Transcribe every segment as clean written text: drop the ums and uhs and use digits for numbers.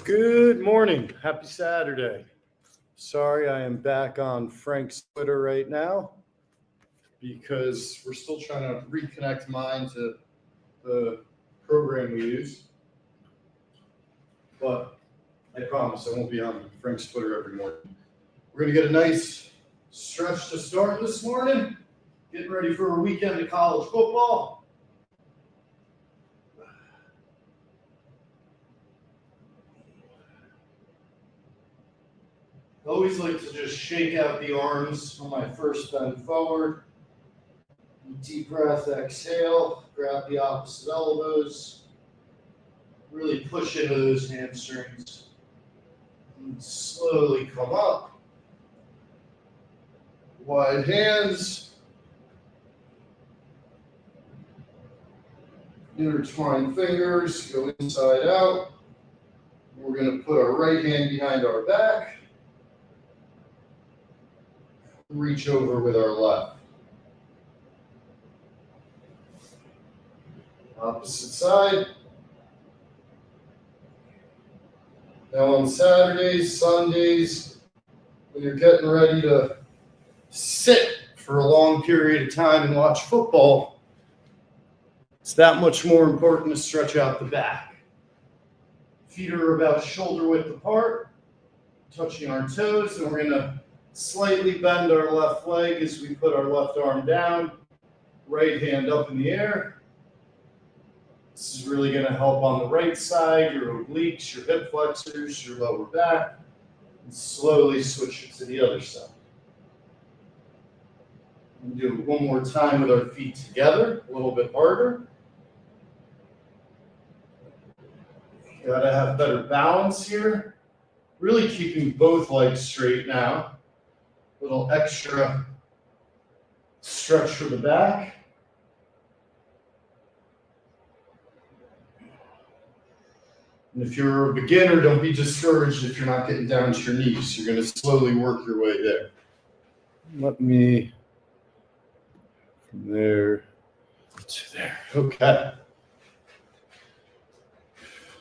Good morning. Happy Saturday. Sorry, I am back on Frank's Twitter right now because we're still trying to reconnect mine to the program we use. But I promise I won't be on Frank's Twitter every morning. We're going to get a nice stretch to start this morning, getting ready for a weekend of college football. I always like to just shake out the arms on my first bend forward. Deep breath, exhale, grab the opposite elbows. Really push into those hamstrings. And slowly come up. Wide hands. Intertwine fingers, go inside out. We're going to put our right hand behind our back. Reach over with our left. Opposite side. Now on Saturdays, Sundays, when you're getting ready to sit for a long period of time and watch football, it's that much more important to stretch out the back. Feet are about shoulder width apart, touching our toes, and we're going to slightly bend our left leg as we put our left arm down, right hand up in the air. This is really going to help on the right side, your obliques, your hip flexors, your lower back, and slowly switch it to the other side. We'll do it one more time with our feet together, a little bit harder. You gotta have better balance here. Really keeping both legs straight now. Little extra stretch for the back. And if you're a beginner, don't be discouraged if you're not getting down to your knees. You're going to slowly work your way there. Let me, from there to there. Okay.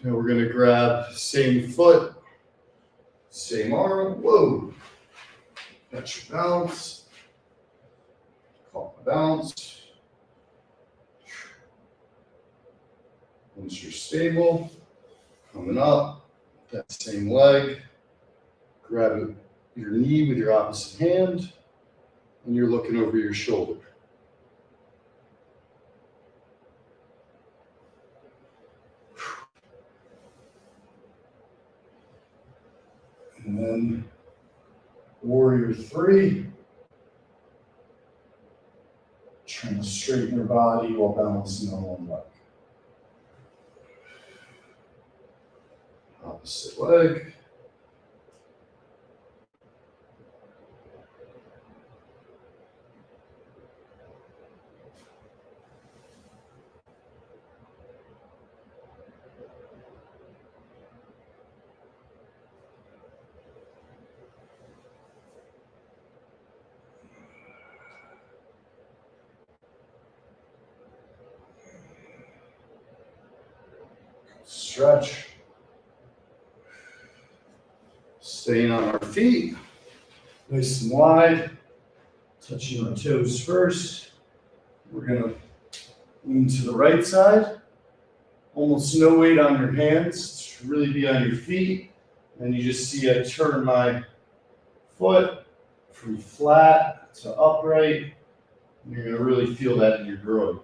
Now we're going to grab same foot, same arm. Whoa. Catch your balance. Call the balance. Once you're stable, coming up, that same leg, grab your knee with your opposite hand, and you're looking over your shoulder. And then warrior three, trying to straighten your body while balancing on one leg. Opposite leg. Stretch. Staying on our feet, nice and wide, touching our toes first. We're going to lean to the right side. Almost no weight on your hands, really be on your feet. And you just see I turn my foot from flat to upright. And you're going to really feel that in your groin.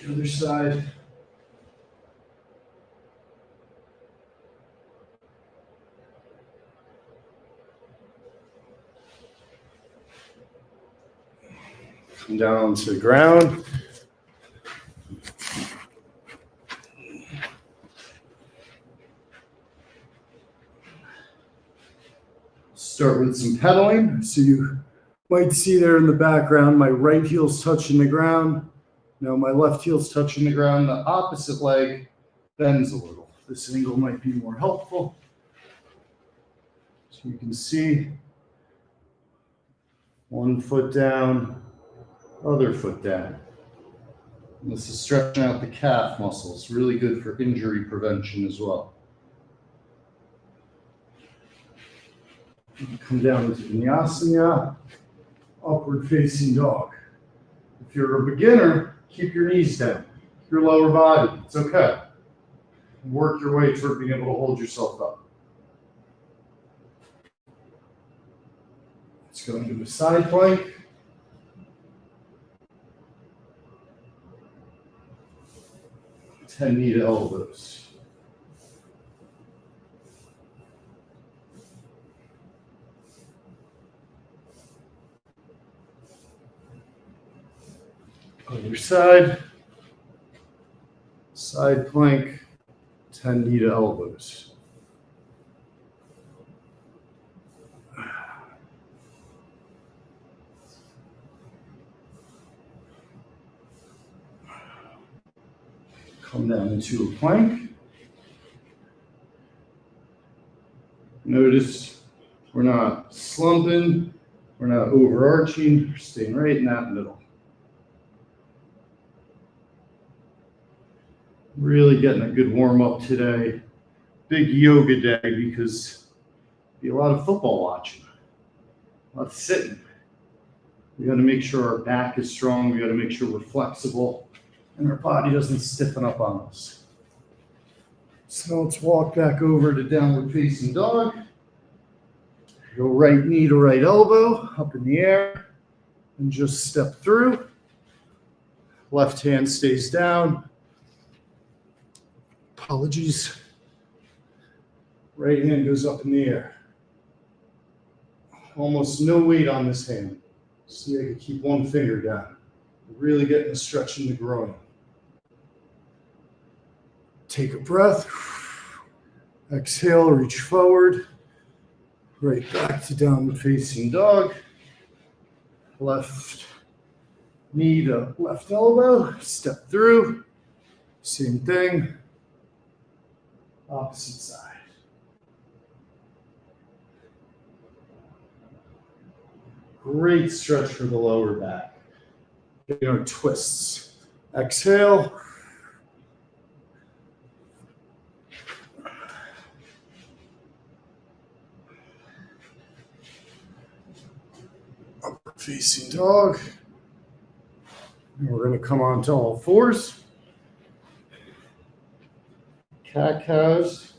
The other side. Come down to the ground. Start with some pedaling. So you might see there in the background, my right heel's touching the ground. Now my left heel's touching the ground. The opposite leg bends a little. This angle might be more helpful. So you can see one foot down, other foot down. And this is stretching out the calf muscles, really good for injury prevention as well. Come down into Vinyasana, upward facing dog. If you're a beginner, keep your knees down, your lower body, it's okay. Work your way toward being able to hold yourself up. Let's go into a side plank. Knee to elbows. Other side. Side plank. 10 knee to elbows. Come down into a plank. Notice we're not slumping, we're not overarching, we're staying right in that middle. Really getting a good warm up today. Big yoga day because there'll be a lot of football watching, a lot of sitting. We got to make sure our back is strong, we got to make sure we're flexible, and our body doesn't stiffen up on us. So let's walk back over to downward facing dog. Go right knee to right elbow, up in the air, and just step through. Left hand stays down. Apologies. Right hand goes up in the air. Almost no weight on this hand. See, I can keep one finger down. Really getting a stretch in the groin. Take a breath. Exhale, reach forward. Right back to downward facing dog. Left knee to left elbow. Step through. Same thing. Opposite side. Great stretch for the lower back. Getting our twists. Exhale. Upward facing dog. And we're going to come onto all fours. Cat-cows.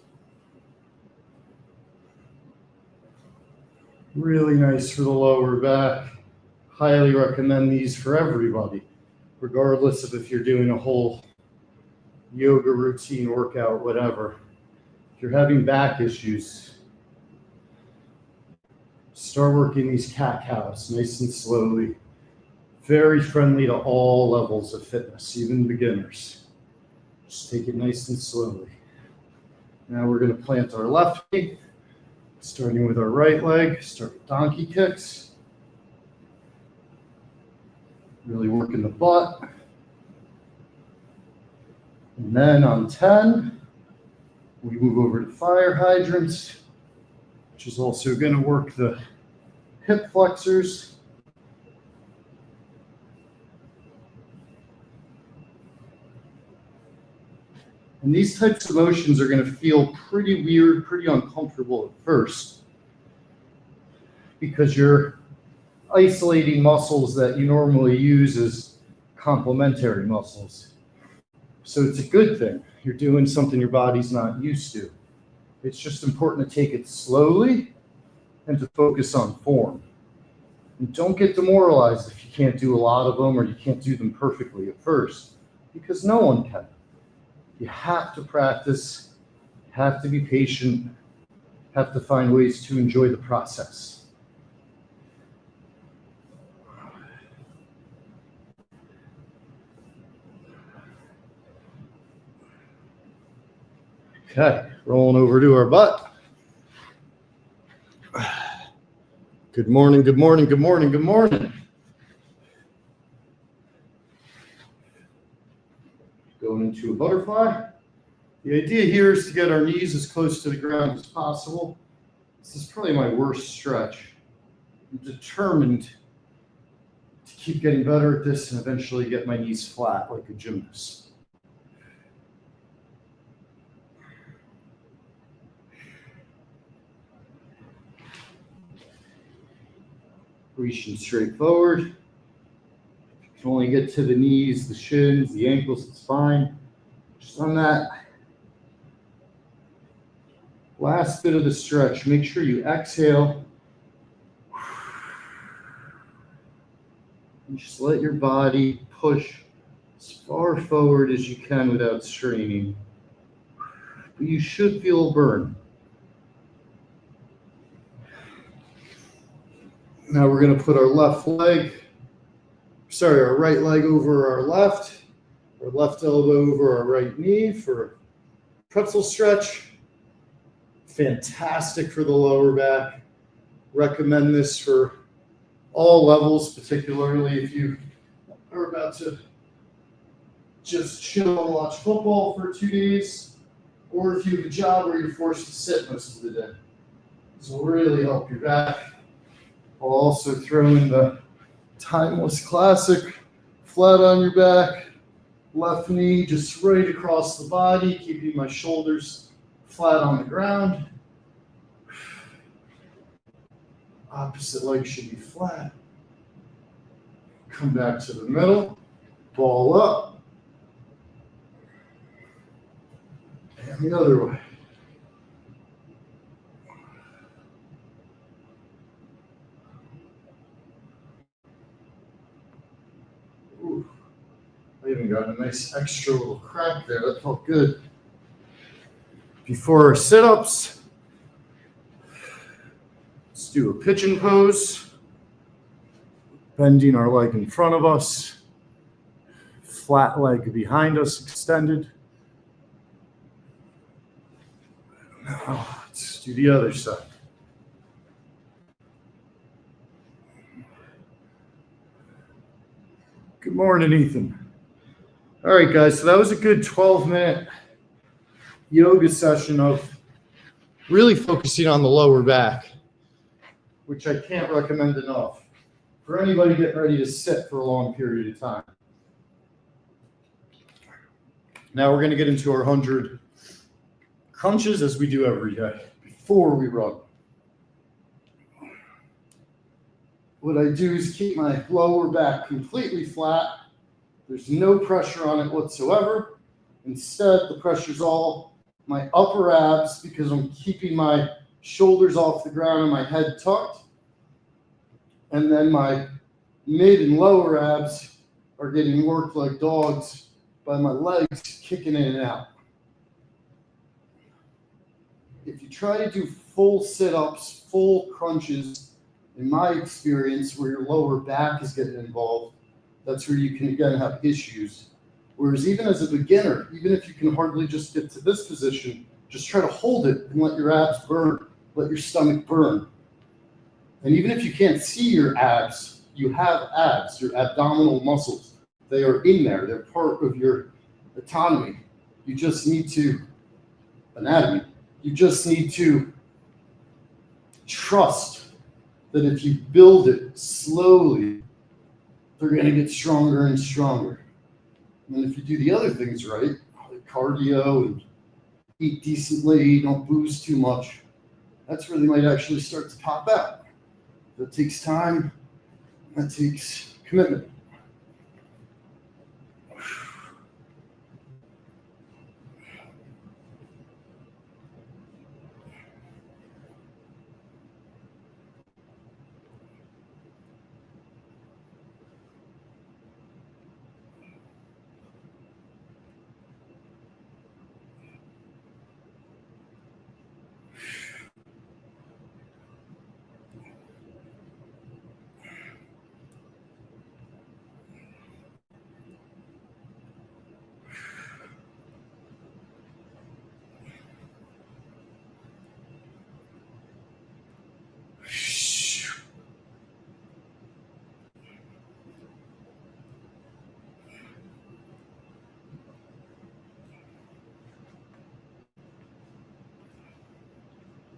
Really nice for the lower back. Highly recommend these for everybody, regardless of if you're doing a whole yoga routine, workout, whatever. If you're having back issues, start working these cat-cows nice and slowly. Very friendly to all levels of fitness, even beginners. Just take it nice and slowly. Now we're going to plant our left knee, starting with our right leg. Start with donkey kicks. Really working the butt. And then on 10, we move over to fire hydrants, which is also going to work the hip flexors. And these types of motions are going to feel pretty weird, pretty uncomfortable at first, because you're isolating muscles that you normally use as complementary muscles. So it's a good thing. You're doing something your body's not used to. It's just important to take it slowly and to focus on form. And don't get demoralized if you can't do a lot of them or you can't do them perfectly at first, because no one can. You have to practice, have to be patient, have to find ways to enjoy the process. Okay, rolling over to our butt. Good morning, good morning, good morning, good morning. Going into a butterfly. The idea here is to get our knees as close to the ground as possible. This is probably my worst stretch. I'm determined to keep getting better at this and eventually get my knees flat like a gymnast. Reaching straight forward. You can only get to the knees, the shins, the ankles, it's fine. Just on that last bit of the stretch, make sure you exhale. And just let your body push as far forward as you can without straining. But you should feel a burn. Now we're going to put our right leg over our left elbow over our right knee for a pretzel stretch. Fantastic for the lower back. Recommend this for all levels, particularly if you are about to just chill and watch football for 2 days, or if you have a job where you're forced to sit most of the day. This will really help your back. I'll also throw in the timeless classic, flat on your back, left knee just right across the body, keeping my shoulders flat on the ground. Opposite leg should be flat. Come back to the middle, ball up. And the other way. Ooh, I even got a nice extra little crack there. That felt good. Before our sit-ups, let's do a pigeon pose. Bending our leg in front of us, flat leg behind us, extended. Now, let's do the other side. Good morning, Ethan. All right, guys, so that was a good 12-minute yoga session of really focusing on the lower back, which I can't recommend enough for anybody getting ready to sit for a long period of time. Now we're going to get into our 100 crunches as we do every day before we run. What I do is keep my lower back completely flat. There's no pressure on it whatsoever. Instead, the pressure's all my upper abs because I'm keeping my shoulders off the ground and my head tucked. And then my mid and lower abs are getting worked like dogs by my legs kicking in and out. If you try to do full sit-ups, full crunches, in my experience, where your lower back is getting involved, that's where you can, again, have issues. Whereas even as a beginner, even if you can hardly just get to this position, just try to hold it and let your abs burn, let your stomach burn. And even if you can't see your abs, you have abs, your abdominal muscles. They are in there. They're part of your anatomy. You just need to trust that if you build it slowly, they're going to get stronger and stronger. And if you do the other things right, like cardio and eat decently, don't booze too much, that's where they might actually start to pop out. That takes time. That takes commitment.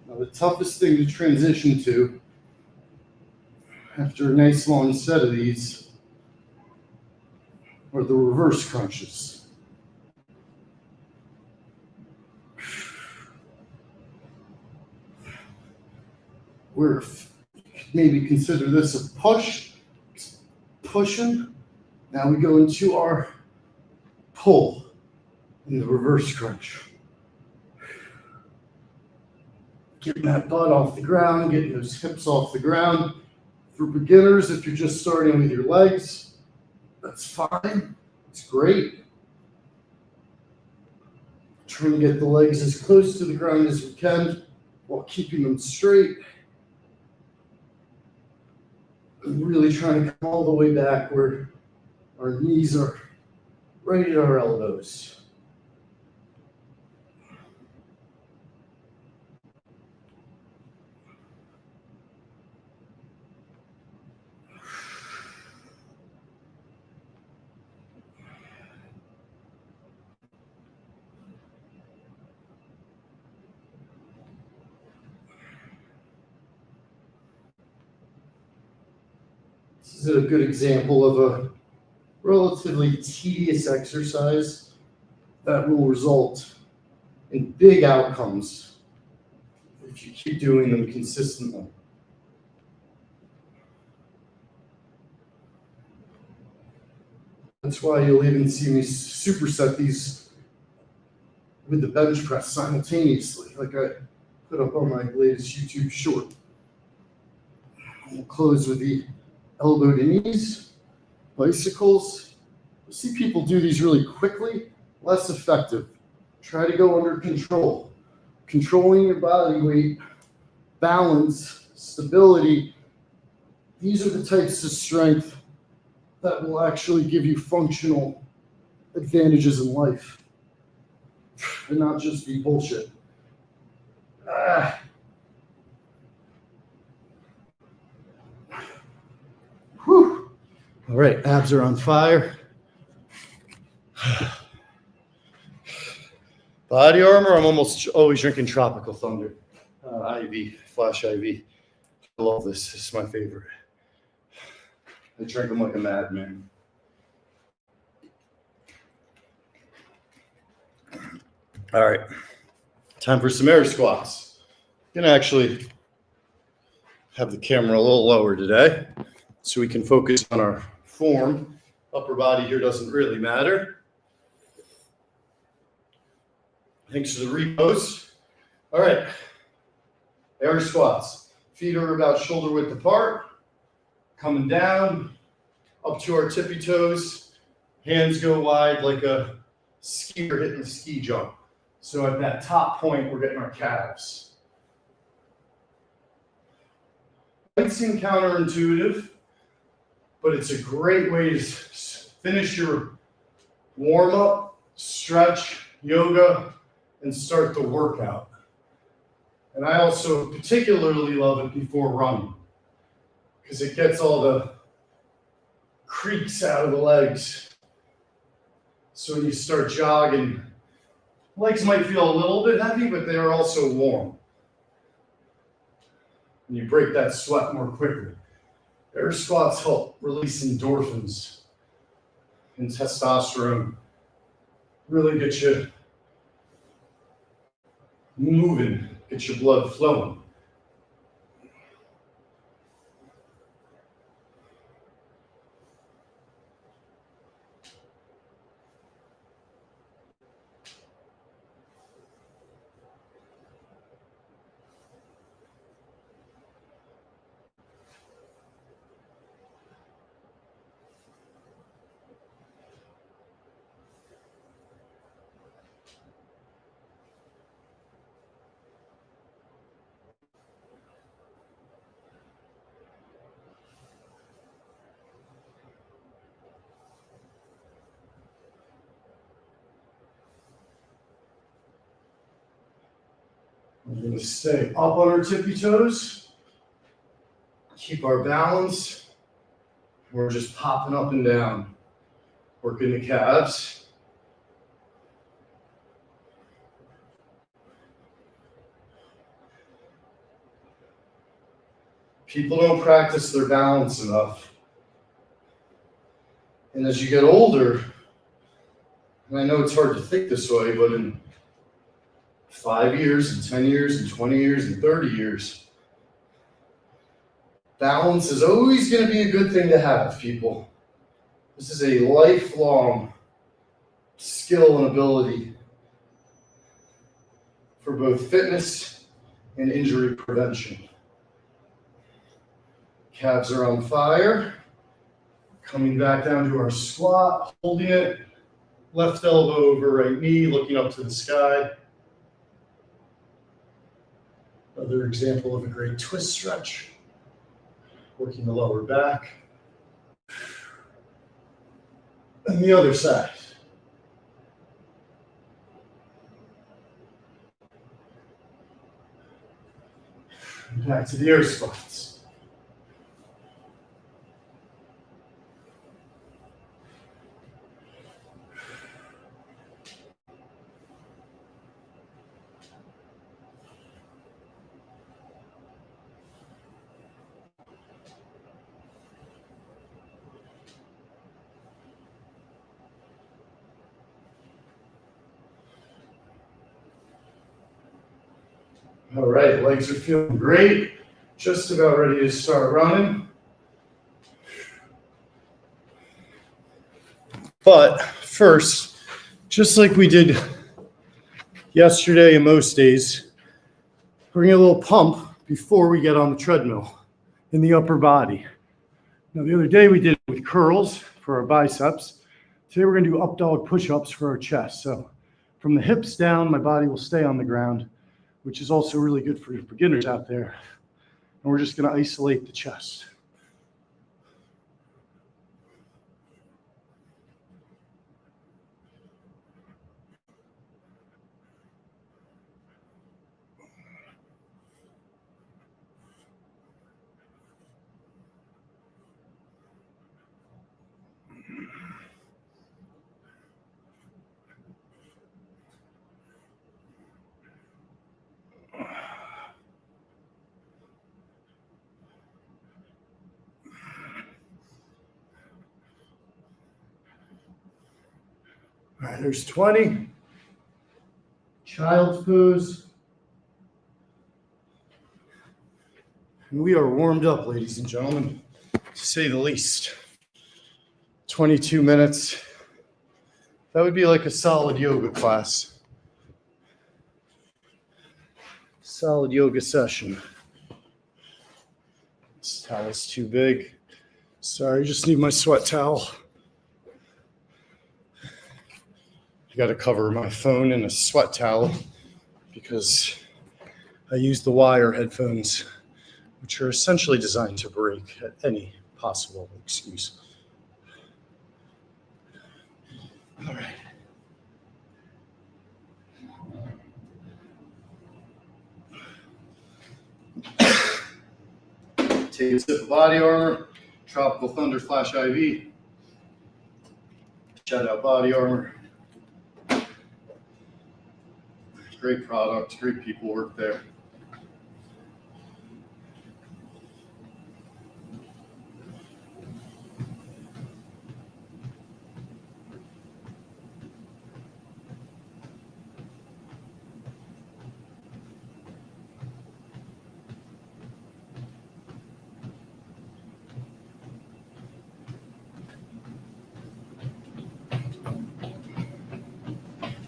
Now, the toughest thing to transition to after a nice long set of these are the reverse crunches. Where maybe consider this a pushing. Now we go into our pull in the reverse crunch. Getting that butt off the ground, getting those hips off the ground. For beginners, if you're just starting with your legs, that's fine. It's great. Trying to get the legs as close to the ground as we can while keeping them straight. And really trying to come all the way back where our knees are right at our elbows. This is a good example of a relatively tedious exercise that will result in big outcomes if you keep doing them consistently. That's why you'll even see me superset these with the bench press simultaneously, like I put up on my latest YouTube short. We'll close with the elbow to knees, bicycles. You'll see people do these really quickly, less effective. Try to go under control. Controlling your body weight, balance, stability. These are the types of strength that will actually give you functional advantages in life and not just be bullshit. Whew. All right, abs are on fire. Body armor, I'm almost always drinking Tropical Thunder. IV, Flash IV. I love this. This is my favorite. I drink them like a madman. All right, time for some air squats. Gonna actually have the camera a little lower today so we can focus on our form. Upper body here doesn't really matter. Thanks for the repose. All right, air squats. Feet are about shoulder width apart. Coming down, up to our tippy toes. Hands go wide like a skier hitting a ski jump. So at that top point, we're getting our calves. Might seem counterintuitive, but it's a great way to finish your warm-up, stretch, yoga, and start the workout. And I also particularly love it before running because it gets all the creaks out of the legs. So when you start jogging, legs might feel a little bit heavy, but they are also warm. And you break that sweat more quickly. Air squats help release endorphins and testosterone. Really get you moving, get your blood flowing. We're going to stay up on our tippy toes, keep our balance. We're just popping up and down, working the calves. People don't practice their balance enough. And as you get older, And I know it's hard to think this way, but in 5 years and 10 years and 20 years and 30 years, balance is always going to be a good thing to have, people. This is a lifelong skill and ability for both fitness and injury prevention. Calves are on fire. Coming back down to our squat, holding it. Left elbow over right knee, looking up to the sky. Another example of a great twist stretch. Working the lower back. And the other side. Back to the air squats. All right, legs are feeling great. Just about ready to start running. But first, just like we did yesterday and most days, we're gonna get a little pump before we get on the treadmill in the upper body. Now, the other day we did it with curls for our biceps. Today we're gonna do up dog push-ups for our chest. So from the hips down, my body will stay on the ground, which is also really good for beginners out there. And we're just gonna isolate the chest. All right, there's 20. Child's pose. And we are warmed up, ladies and gentlemen, to say the least. 22 minutes. That would be like a solid yoga class. Solid yoga session. This towel is too big. Sorry, I just need my sweat towel. I got to cover my phone in a sweat towel because I use the wire headphones, which are essentially designed to break at any possible excuse. All right. Take a sip of Body Armor, Tropical Thunder Flash IV. Shout out Body Armor. Great product, great people work there.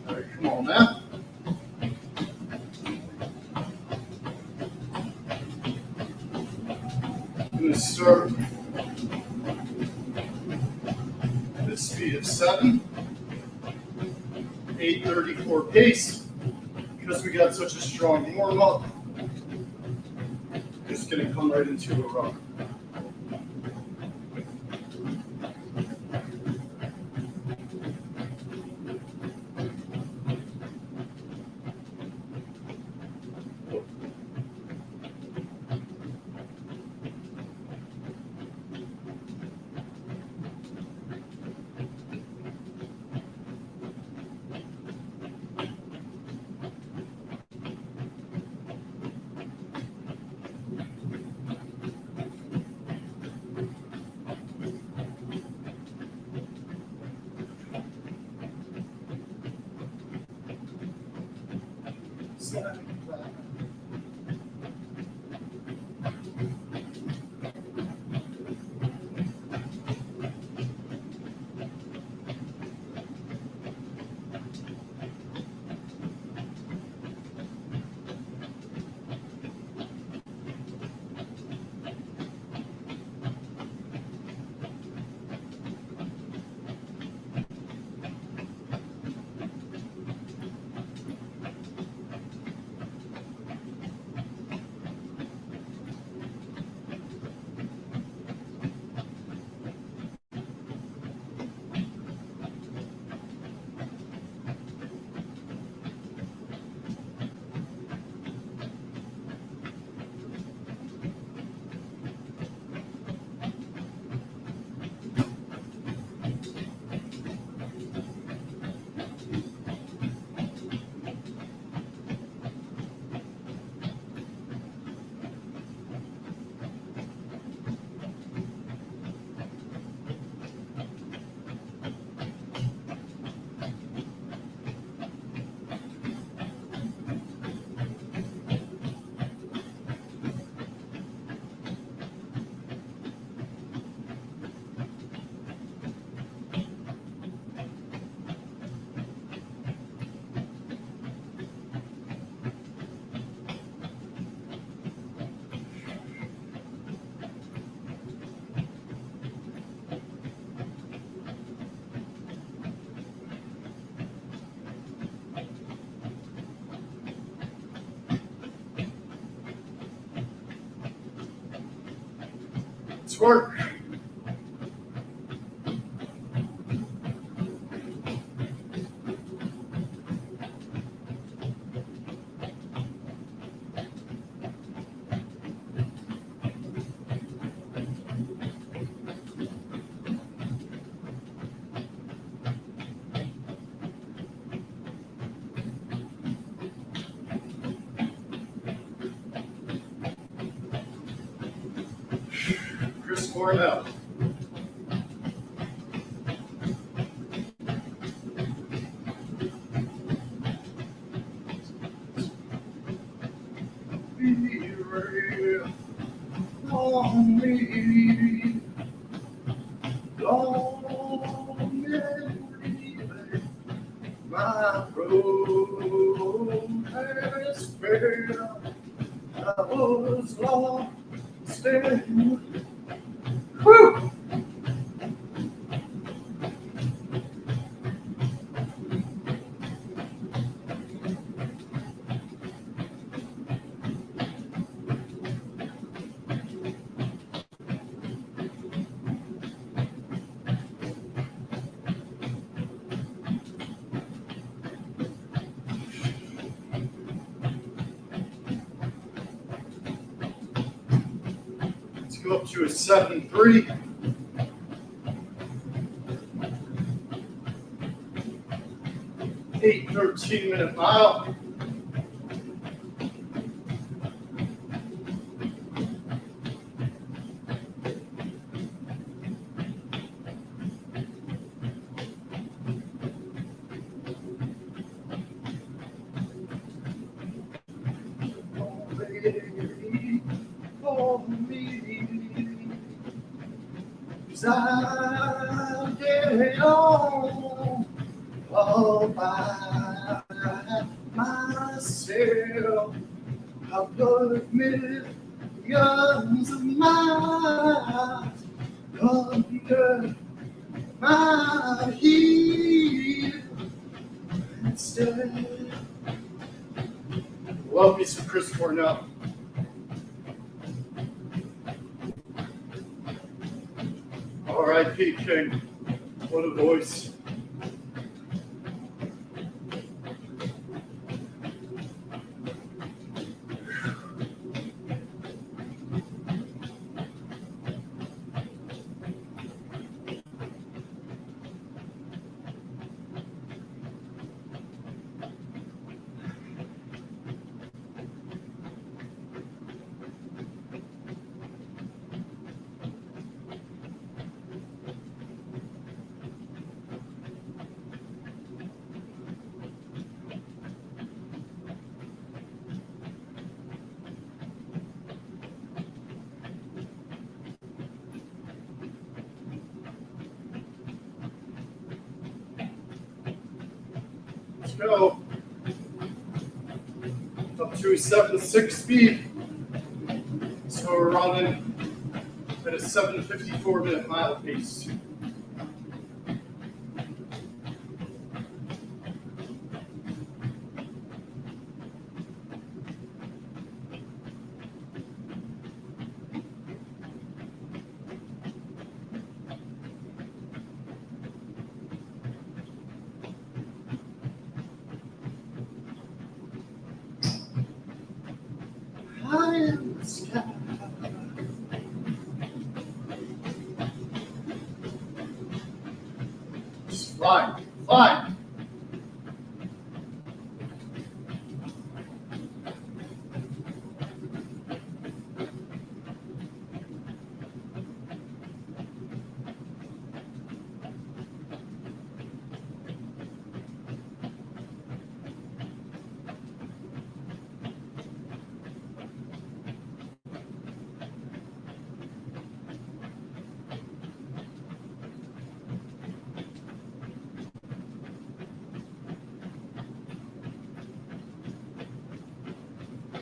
All right, come on now. I'm going to start at a speed of 7, 8:34 pace. Because we got such a strong warm up, just going to come right into a run. Let's work. Chris Cornell. Be real on me. Don't leave my road has failed. I was lost in. Whew. Let's go up to a 7-3. 13-minute mile. For me, 'cause I get on all by myself. I've got millions of miles under my heel. Instead, love me some Chris Cornell. R.I.P. King. What a voice. go. Up to a 7.6 speed. So we're running at a 7:54 minute mile pace. High in the sky. Just fly, fly.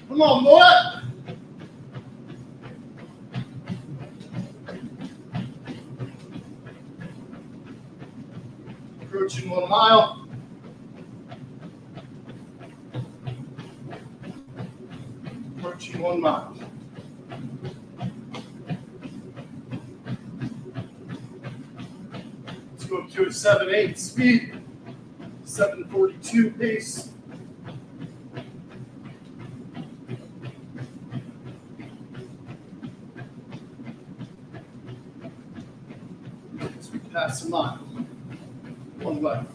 Come on, boy. Approaching 1 mile. Approaching 1 mile. Let's go up to a 7.8 speed, 7:42 pace. As we pass a mile. 1 left.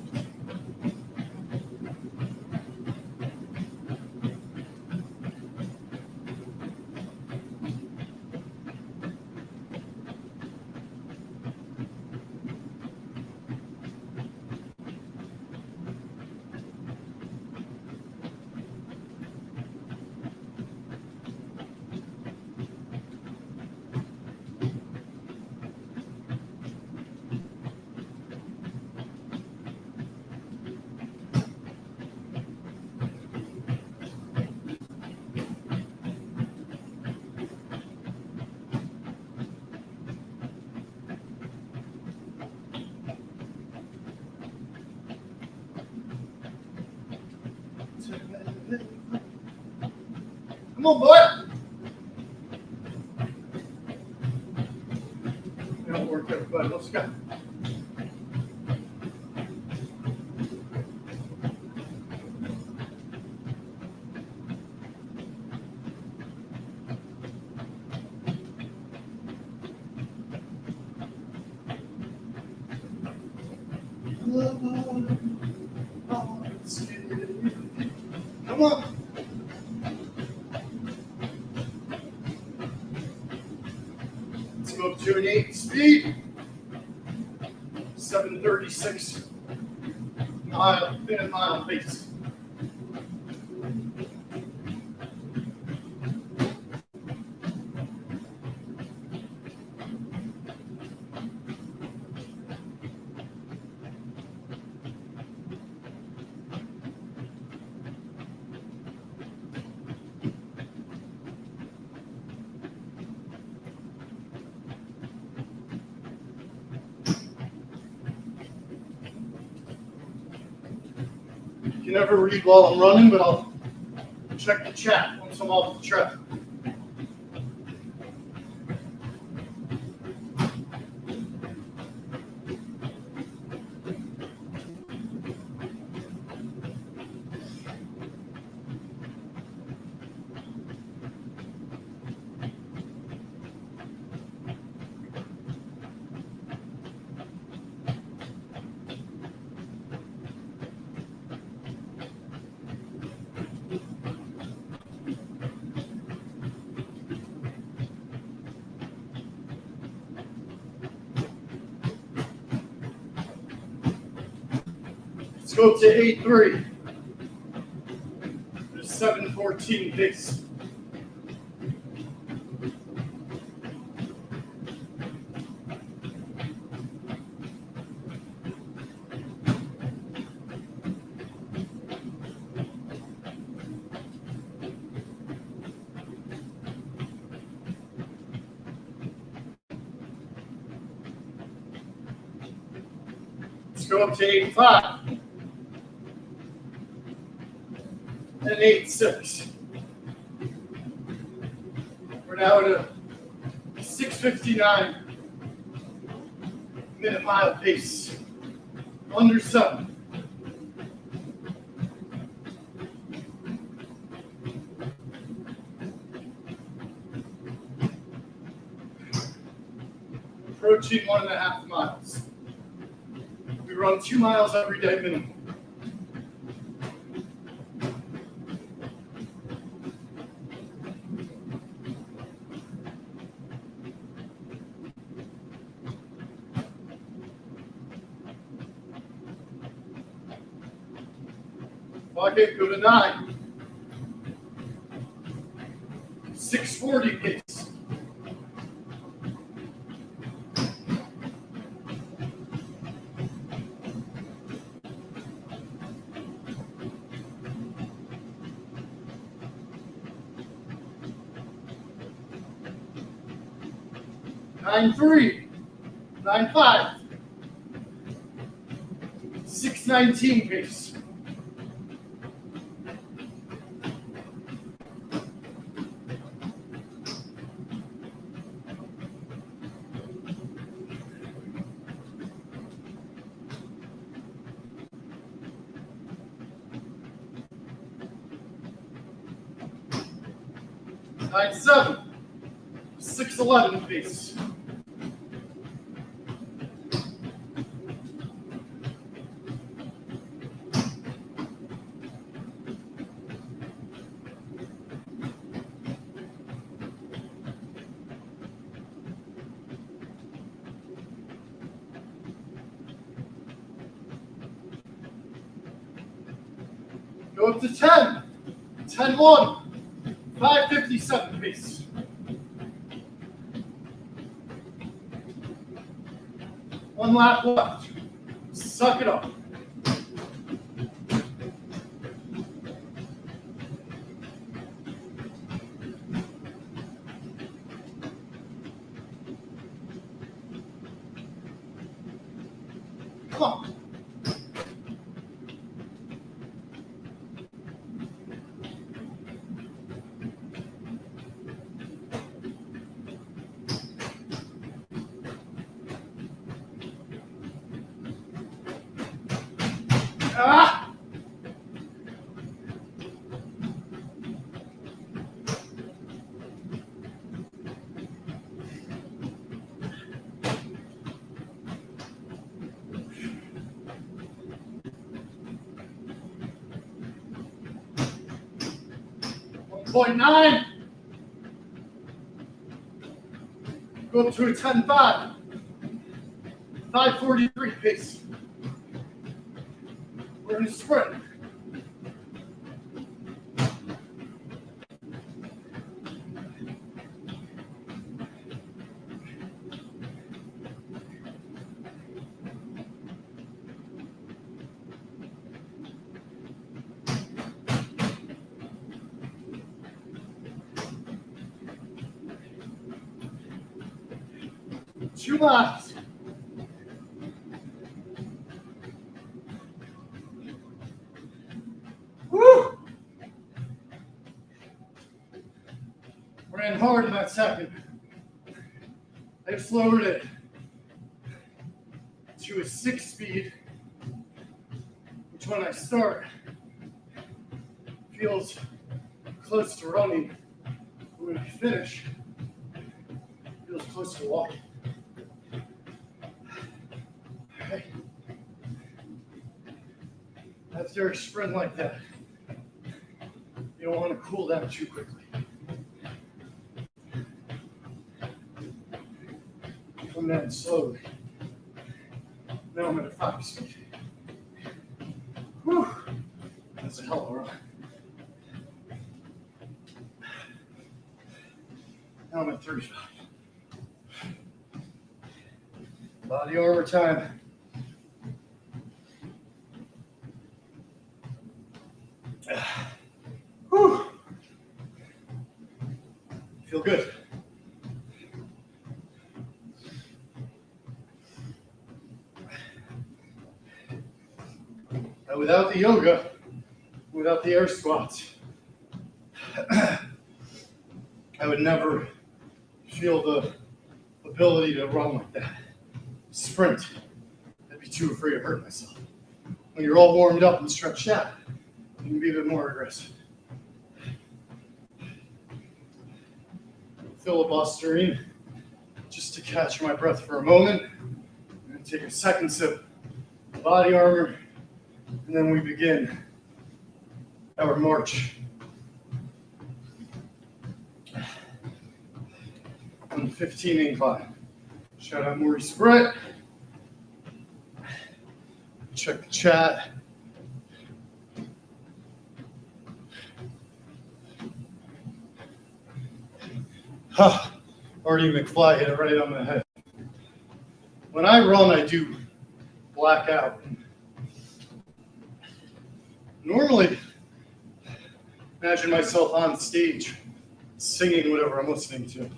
Come on, boy. That'll work, everybody. Let's go. Come on. Let's go up to an 8 speed. 7:36 minute mile pace. You can never read while I'm running, but I'll check the chat once I'm off the track. Let's go up to 8.3. There's 7:14 pace. go up to 8.5 and 8.6. We're now at a 6:59 minute mile pace, under 7. Approaching 1.5 miles. We run 2 miles every day minimum. Okay, go to 9. 6:40 pace. Nine 3, 9.5, 6:19 pace. Nine 7, 6:11 pace. Go up to 10, 10:1, 5:57 pace. One lap left. Suck it up. Come on. Ah! Point 9. Go up to a 10.5. 5:43 pace. We're in a sprint. Two miles. Woo! Ran hard in that second. I just lowered it to a 6 speed, which when I start feels close to running. But when I finish, feels close to walking. Okay. After a sprint like that, you don't want to cool down too quickly. Come down slowly. Now I'm at a 5 speed. Whew. That's a hell of a run. Now I'm at 35. Body armor time. Whew. Feel good. without the yoga, without the air squats, I would never feel the ability to run like that. Sprint. I'd be too afraid to hurt myself. When you're all warmed up and stretched out, you can be a bit more aggressive. Filibustering, just to catch my breath for a moment, and take a second sip of body armor, and then we begin our march on the 15 incline. Shout out Maurice Brett. Check the chat. Artie McFly hit it right on the head. When I run, I do black out. Normally, imagine myself on stage singing whatever I'm listening to.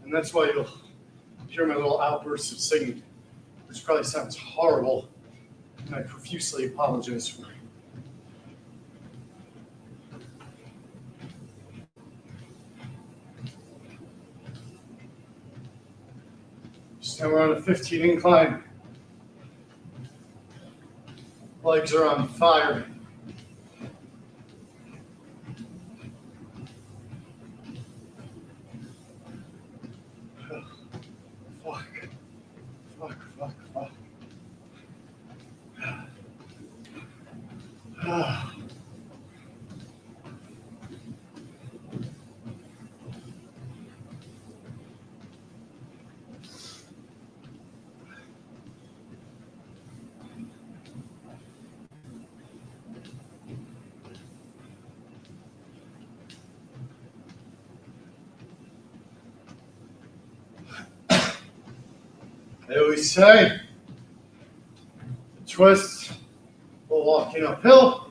And that's why you'll hear my little outbursts of singing, which probably sounds horrible, and I profusely apologize for it. So now we're on a 15 incline. Legs are on fire. Fuck. I always say, the twists while walking uphill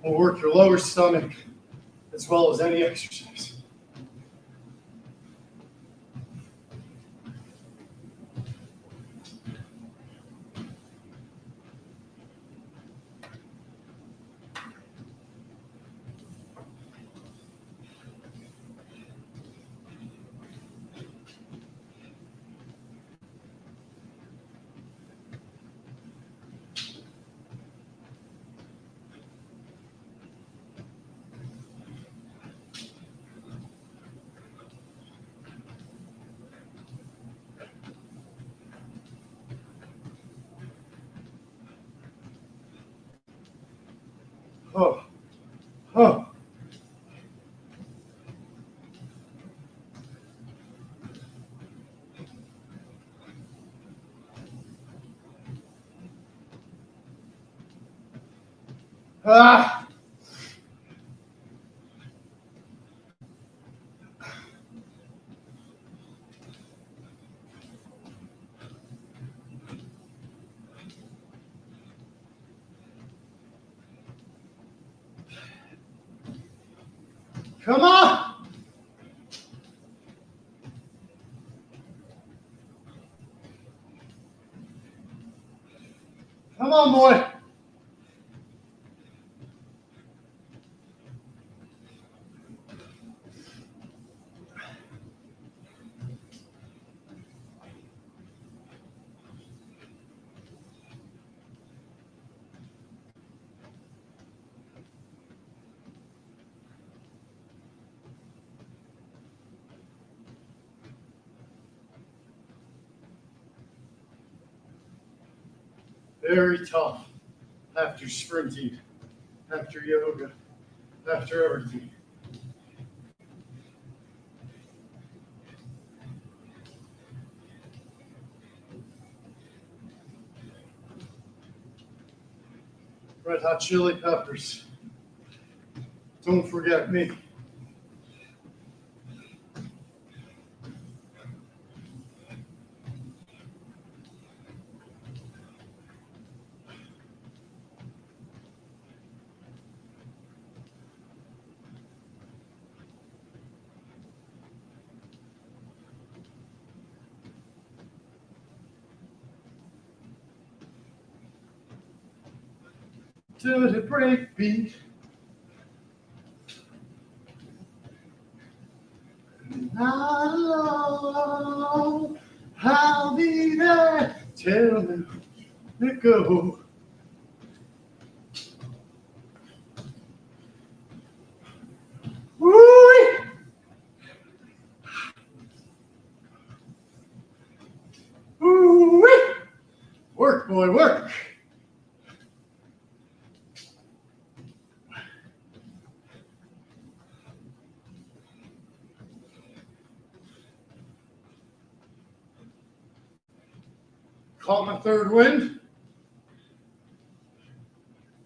will work your lower stomach as well as any exercise. Oh. Ah. Come on. Come on, boy. Very tough after sprinting, after yoga, after everything. Red Hot Chili Peppers. Don't forget me. to the breakbeat. Not alone, I'll be there. Tell me to go. Woo! Woo! Work, boy, work. Caught my third wind.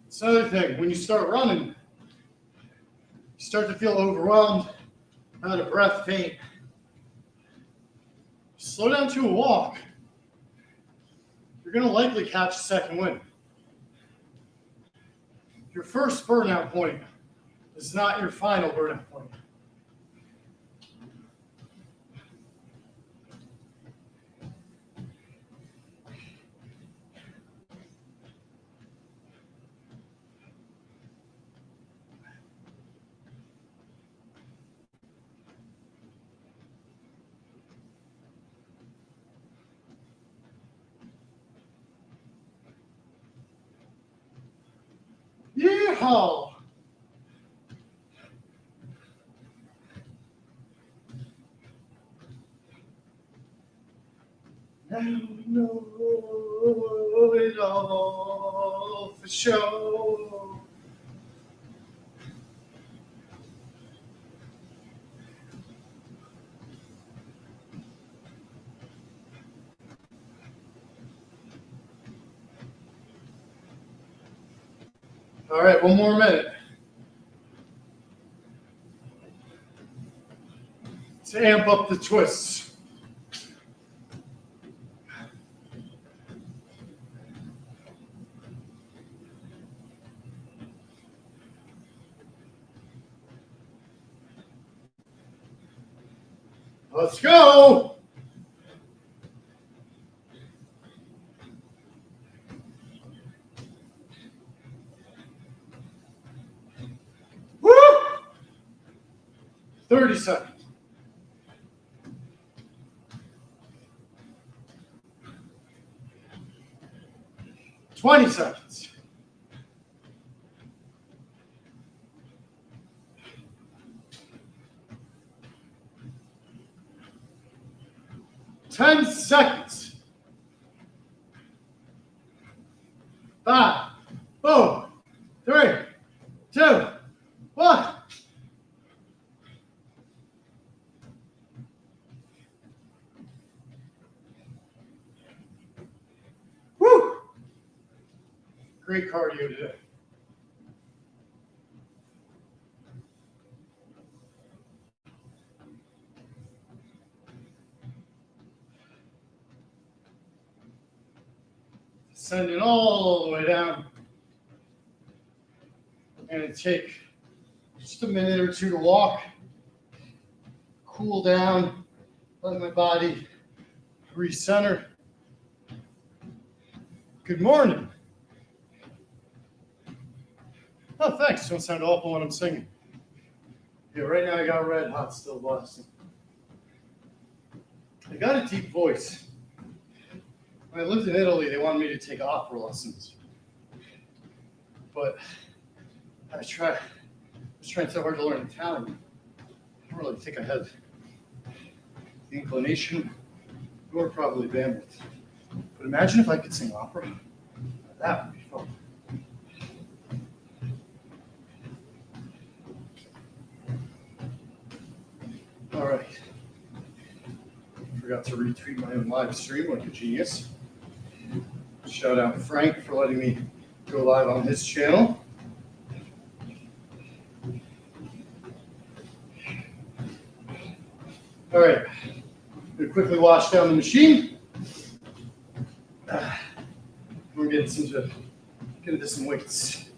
It's another thing. When you start running, you start to feel overwhelmed, out of breath, faint. Slow down to a walk. You're going to likely catch a second wind. Your first burnout point is not your final burnout point. Yeehaw! Now we know it all for sure. All right, one more minute. To amp up the twists. Let's go. Woo! 30 seconds. 20 seconds. 10 seconds. 5, 4, 3, 2, 1. Woo! Great cardio today. Send it all the way down. And take just a minute or two to walk, cool down, let my body recenter. Good morning. Oh, thanks. Don't sound awful when I'm singing. Yeah, right now I got Red Hot still blasting. I got a deep voice. When I lived in Italy, they wanted me to take opera lessons. But I was trying so hard to learn Italian. I don't really think I had the inclination, nor probably bandwidth. But imagine if I could sing opera. That would be fun. All right. Forgot to retweet my own live stream like a genius. Shout out to Frank for letting me go live on his channel. All right. I'm going to quickly wash down the machine. We're getting into some weights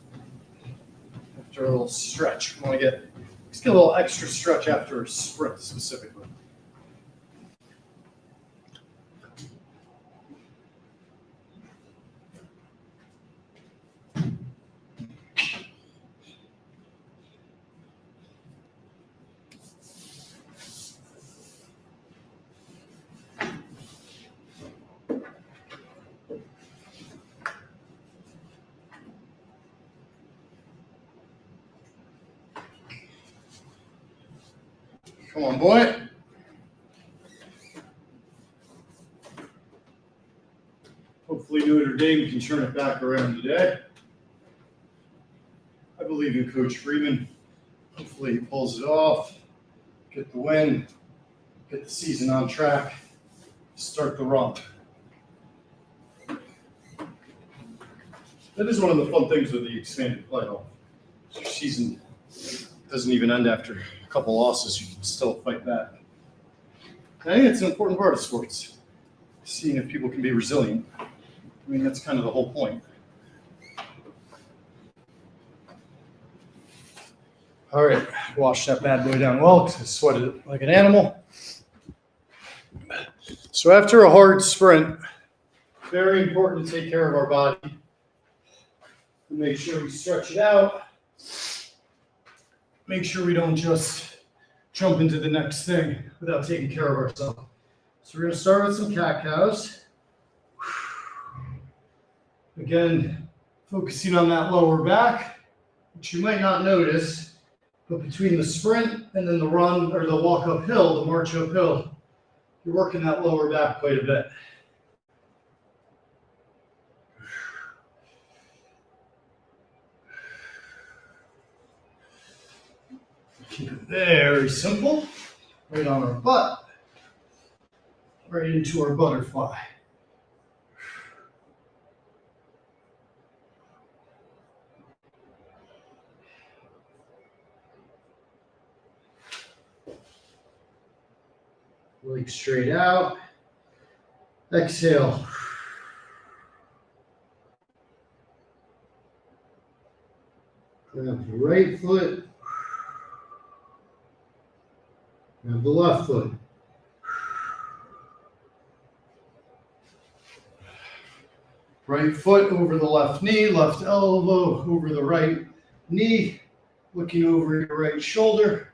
after a little stretch. We want to let's get a little extra stretch after a sprint specifically. Come on, boy. Hopefully Notre Dame can turn it back around today. I believe in Coach Freeman. Hopefully he pulls it off, get the win, get the season on track, start the run. That is one of the fun things with the expanded playoff. Your season doesn't even end after a couple losses. You can still fight back. I think it's an important part of sports, seeing if people can be resilient. I mean, that's kind of the whole point. All right, wash that bad boy down well because I sweated like an animal. So after a hard sprint, very important to take care of our body. Make sure we stretch it out. Make sure we don't just jump into the next thing without taking care of ourselves. So we're going to start with some cat-cows. Again, focusing on that lower back, which you might not notice, but between the sprint and then the run or the walk uphill, the march uphill, you're working that lower back quite a bit. Keep it very simple, right on our butt, right into our butterfly. Legs straight out. Exhale. Grab the right foot. Grab the left foot. Right foot over the left knee, left elbow over the right knee, looking over your right shoulder.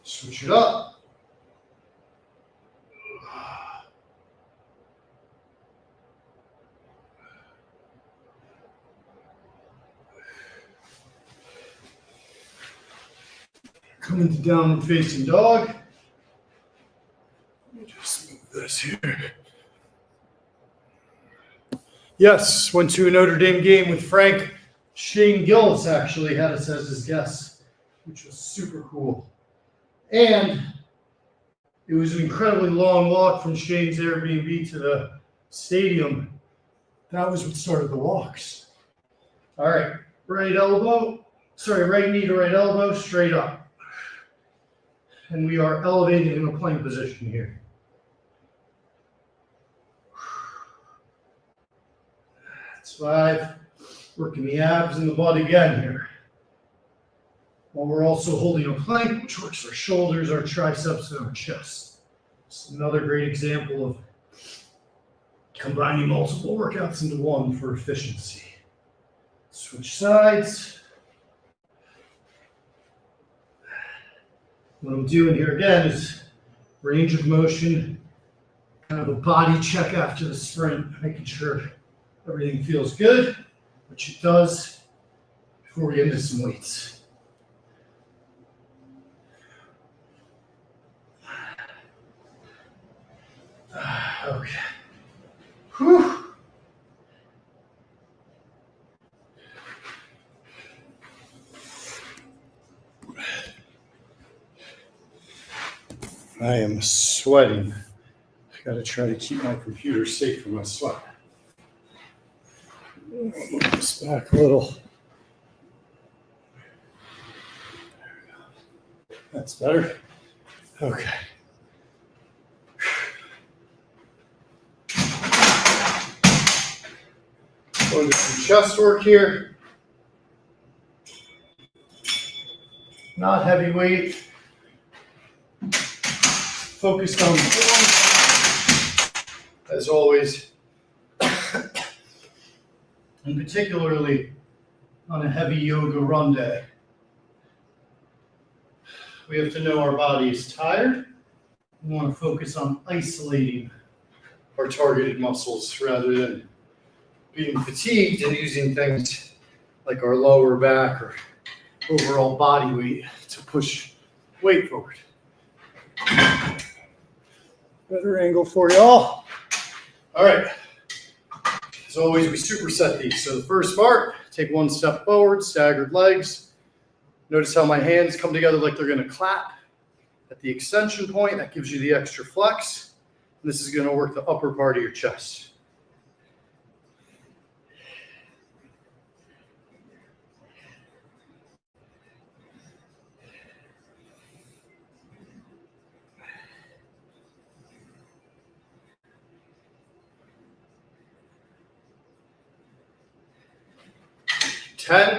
Switch it up. Come into downward facing dog. Let me just move this here. Yes, went to a Notre Dame game with Frank. Shane Gillis actually had us as his guest, which was super cool. And it was an incredibly long walk from Shane's Airbnb to the stadium. That was what started the walks. All right, right knee to right elbow, straight up. And we are elevated in a plank position here. That's 5. Working the abs and the butt again here. While we're also holding a plank, which works our shoulders, our triceps, and our chest. It's another great example of combining multiple workouts into one for efficiency. Switch sides. What I'm doing here again is range of motion, kind of a body check after the sprint, making sure everything feels good, which it does, before we get into some weights. Okay. Whew. I am sweating. I gotta try to keep my computer safe from my sweat. Move this back a little. That's better. Okay. Going to some chest work here. Not heavy weight. Focused on the form, as always, and particularly on a heavy yoga run day. We have to know our body is tired. We want to focus on isolating our targeted muscles rather than being fatigued and using things like our lower back or overall body weight to push weight forward. Better angle for y'all. All right. As always, we superset these. So the first part, take one step forward, staggered legs. Notice how my hands come together like they're going to clap. At the extension point, that gives you the extra flex. And this is going to work the upper part of your chest.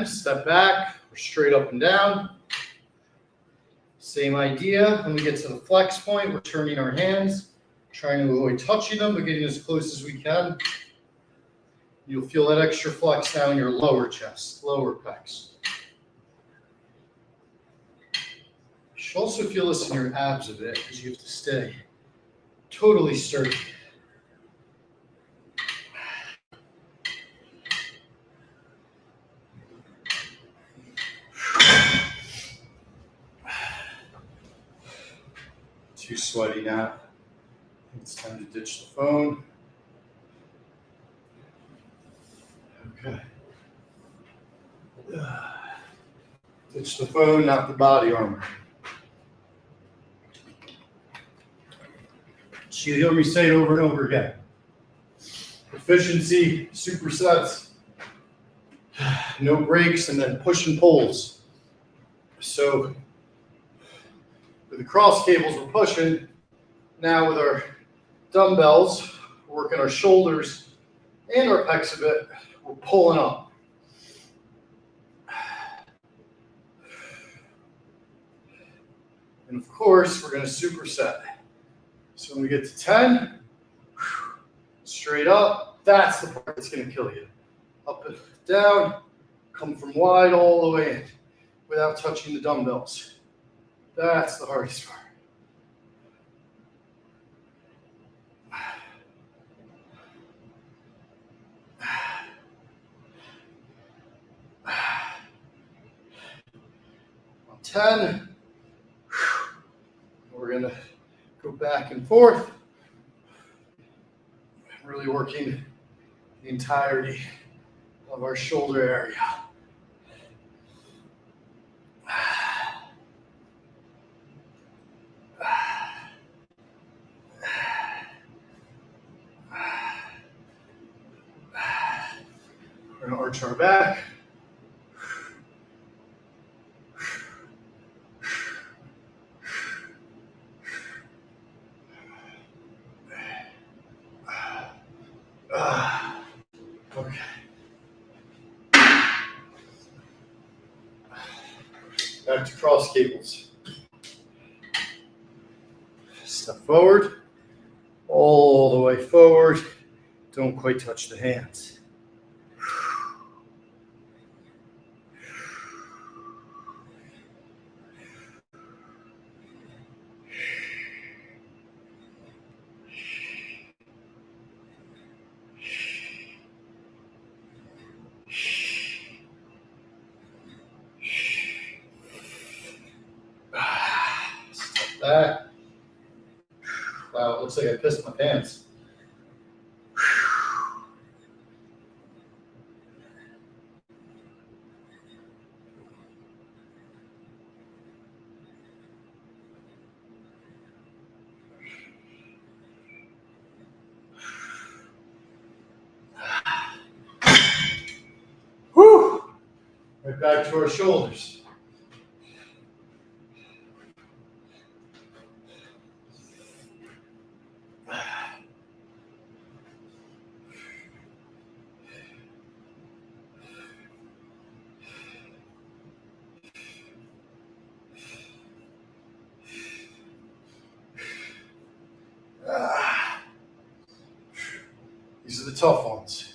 Step back, or straight up and down. Same idea. When we get to the flex point, we're turning our hands, trying to avoid touching them, but getting as close as we can. You'll feel that extra flex down in your lower chest, lower pecs. You should also feel this in your abs a bit because you have to stay totally sturdy. Too sweaty now. It's time to ditch the phone. Okay. Ditch the phone, not the body armor. So you hear me say it over and over again. Efficiency, supersets, no breaks, and then push and pulls. So with the cross cables, we're pushing. Now with our dumbbells, we're working our shoulders and our pecs a bit. We're pulling up. And of course, we're going to superset. So when we get to 10, straight up, that's the part that's going to kill you. Up and down, come from wide all the way in without touching the dumbbells. That's the hardest part. On 10, we're going to go back and forth, really working the entirety of our shoulder area. We're going to arch our back. Okay. Back to cross cables. Step forward, all the way forward. Don't quite touch the hands. Step back. Wow, it looks like I pissed my pants. Whew. Right back to our shoulders. These are the tough ones.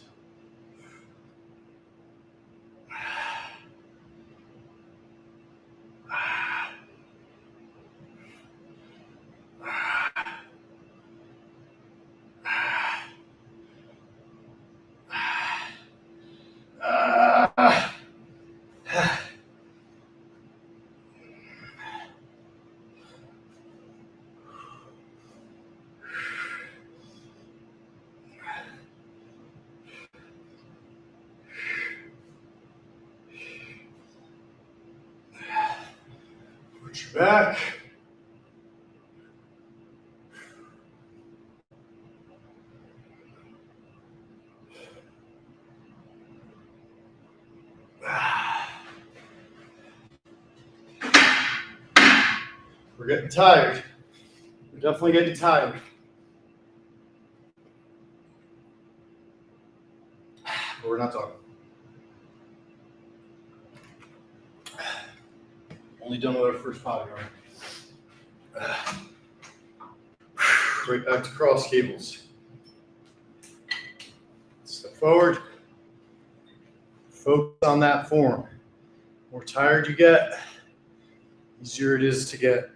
Arch your back. We're getting tired. We're definitely getting tired. But we're not done. Only done with our first potty run. Right back to cross cables. Step forward. Focus on that form. The more tired you get, easier it is to get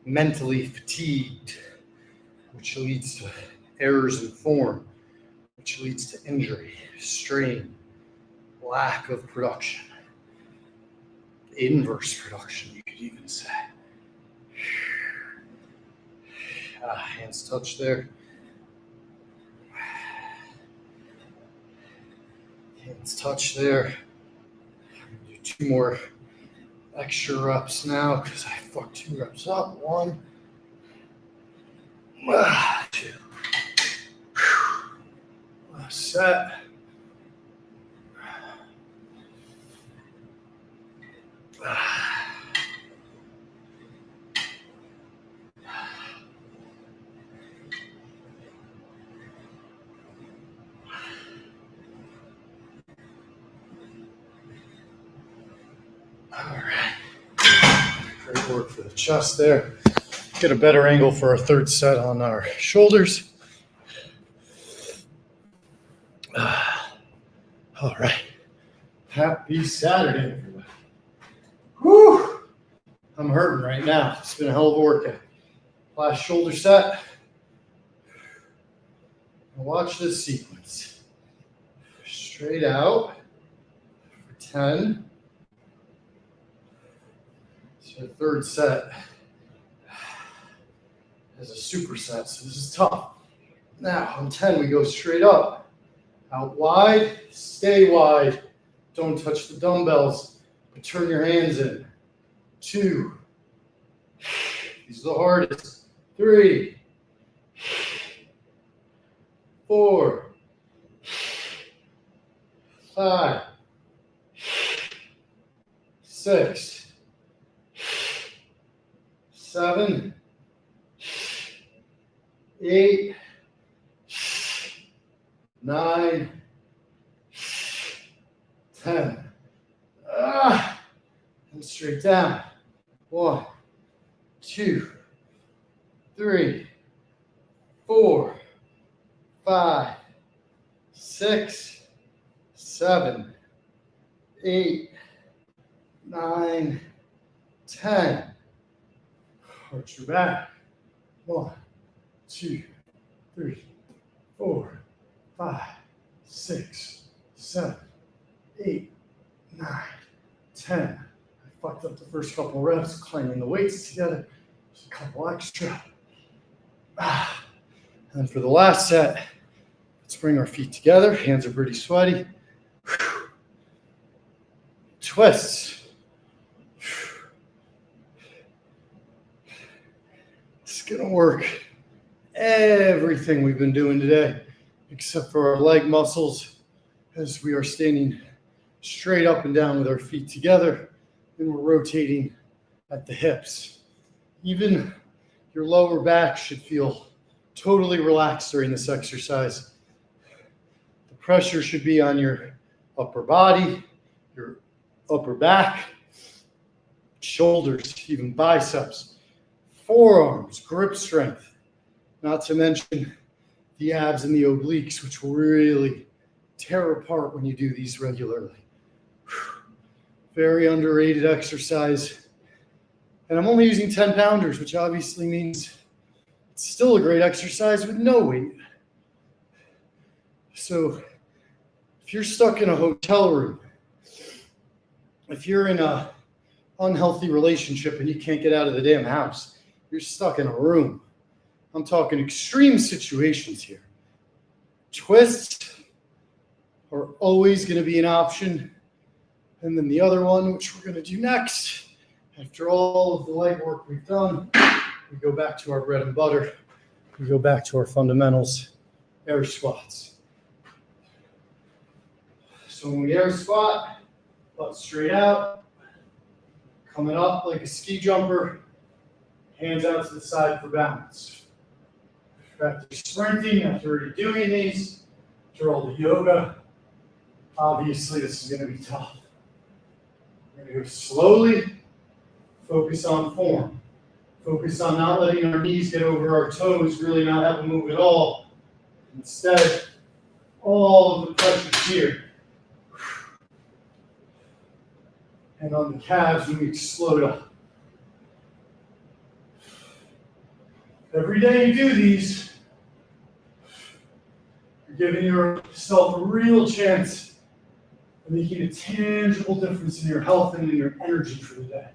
mentally fatigued, which leads to errors in form, which leads to injury, strain, lack of production, inverse production, you could even say. Hands touch there. Hands touch there. Do 2 more extra reps now because I fucked 2 reps up. 1, 2. Last set. All right. Great work for the chest there. Get a better angle for our third set on our shoulders. All right. Happy Saturday, everybody. Whew. I'm hurting right now. It's been a hell of a workout. Last shoulder set. Now watch this sequence. Straight out for 10. So the third set is a superset, so this is tough. Now on 10, we go straight up. Out wide, stay wide. Don't touch the dumbbells, but turn your hands in. 2. These are the hardest. 3. 4. 5. 6. 7. 8. 9. 10. And straight down. 1, 2, 3, 4, 5, 6, 7, 8, 9, 10. Arch your back. 1, 2, 3, 4, 5, 6, 7, 8, 9, 10. I fucked up the first couple reps, climbing the weights together. Just a couple extra. And for the last set, let's bring our feet together. Hands are pretty sweaty. Twists. It's gonna work everything we've been doing today, except for our leg muscles, as we are standing straight up and down with our feet together, and we're rotating at the hips. Even your lower back should feel totally relaxed during this exercise. The pressure should be on your upper body, your upper back, shoulders, even biceps, forearms, grip strength, not to mention the abs and the obliques, which will really tear apart when you do these regularly. Very underrated exercise. And I'm only using 10 pounders, which obviously means it's still a great exercise with no weight. So if you're stuck in a hotel room, if you're in an unhealthy relationship and you can't get out of the damn house, you're stuck in a room. I'm talking extreme situations here. Twists are always going to be an option. And then the other one, which we're going to do next, After all of the legwork we've done, we go back to our bread and butter. We go back to our fundamentals, air squats. So when we air squat, butt straight out, coming up like a ski jumper, hands out to the side for balance. After sprinting, after already doing these, after all the yoga, obviously this is going to be tough. We're going to go slowly, focus on form. Focus on not letting our knees get over our toes, really not have to move at all. Instead, all of the pressure's here. And on the calves, we explode up. Every day you do these, you're giving yourself a real chance of making a tangible difference in your health and in your energy for the day.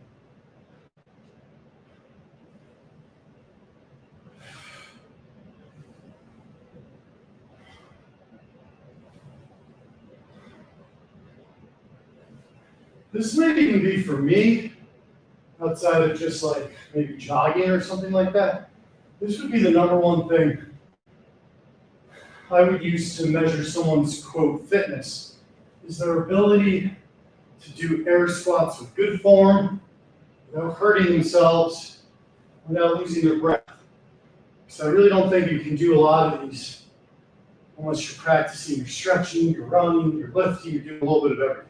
This might even be for me, outside of just like maybe jogging or something like that. This would be the number one thing I would use to measure someone's, quote, fitness, is their ability to do air squats with good form, without hurting themselves, without losing their breath. So I really don't think you can do a lot of these unless you're practicing, you're stretching, you're running, you're lifting, you're doing a little bit of everything.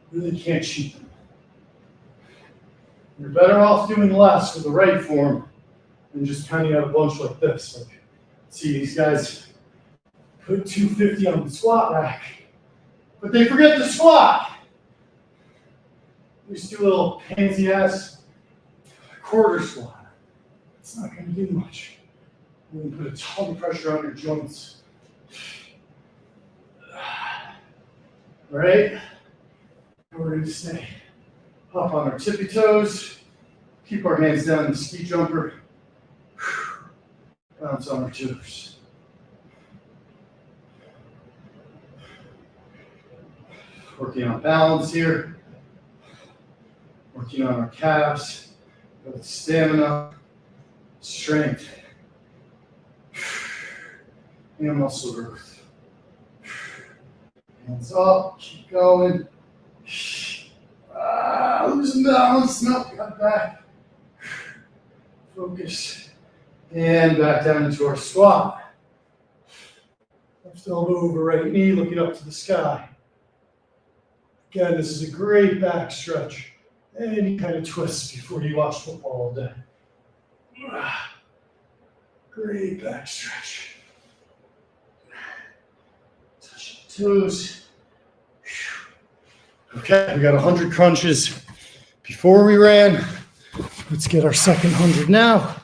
You really can't cheat them. You're better off doing less with the right form than just pounding out a bunch like this. Like, see these guys put 250 on the squat rack, but they forget to squat. They just do a little pansy ass quarter squat. It's not going to do much. You're going to put a ton of pressure on your joints. All right? And we're going to stay up on our tippy toes. Keep our hands down in the ski jumper. Bounce on our toes. Working on balance here. Working on our calves. Both stamina, strength, and muscle growth. Hands up, keep going. Losing balance, no, cut back. Focus. And back down into our squat. Left elbow over right knee, looking up to the sky. Again, this is a great back stretch. Any kind of twist before you watch football all day. Great back stretch. Touch the toes. Okay, we got 100 crunches before we ran. Let's get our second 100 now.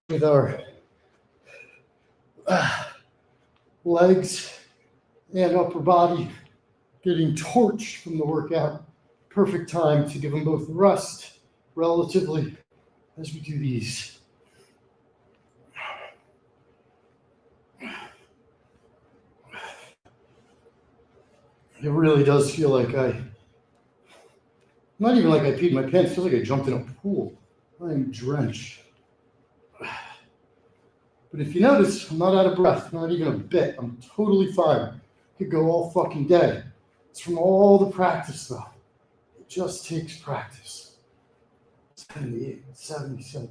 With our legs and upper body getting torched from the workout. Perfect time to give them both a rest relatively as we do these. It really does feel like not even like I peed my pants, it feels like I jumped in a pool. I'm drenched. But if you notice, I'm not out of breath, not even a bit. I'm totally fine. Could go all fucking day. It's from all the practice though. It just takes practice. 78, 77.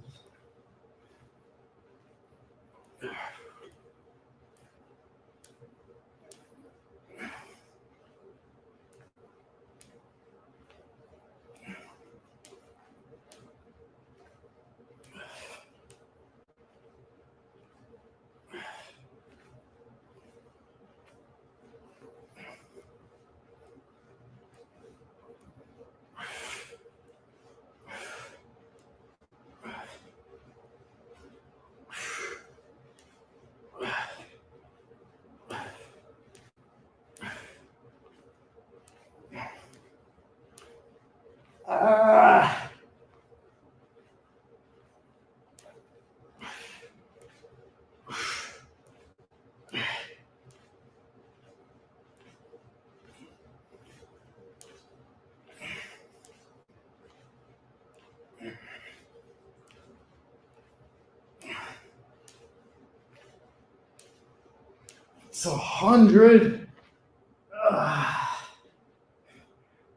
It's 100.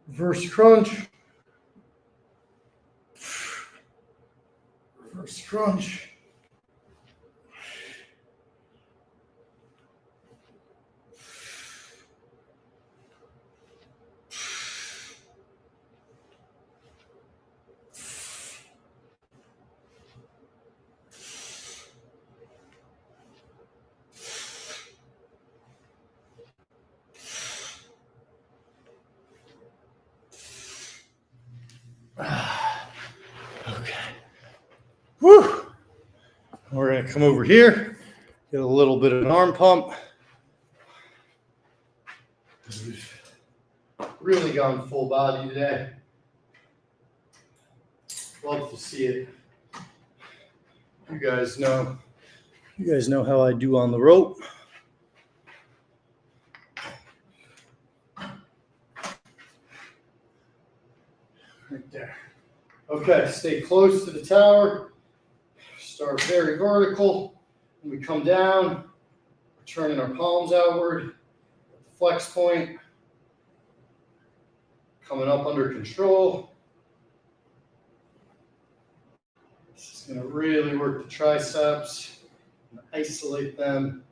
Reverse crunch. Reverse crunch. Okay. Woo! We're going to come over here, get a little bit of an arm pump. We've really gone full body today. Love to see it. You guys know how I do on the rope. Right there. Okay, stay close to the tower. Start very vertical. When we come down, we're turning our palms outward. Flex point. Coming up under control. This is going to really work the triceps and isolate them.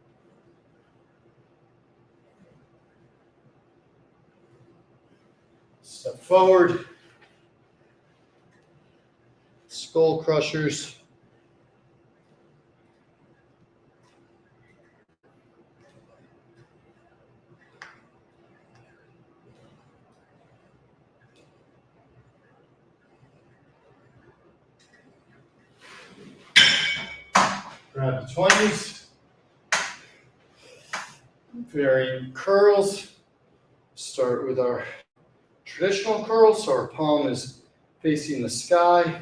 Step forward. Skull crushers. Grab the 20s. Varying curls. Start with our traditional curls, so our palm is facing the sky.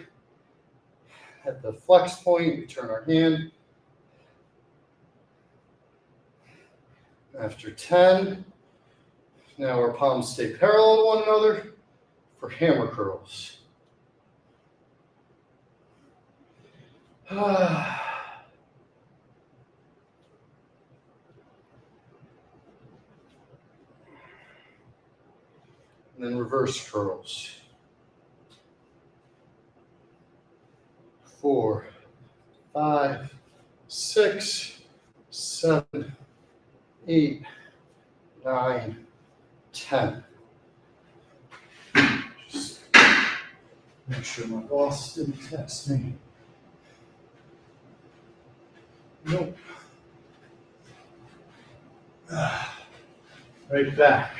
At the flex point, we turn our hand. After 10, now our palms stay parallel to one another for hammer curls. And then reverse curls. 4, 5, 6, 7, 8, 9, 10. Just make sure my boss didn't text me. Nope. Right back.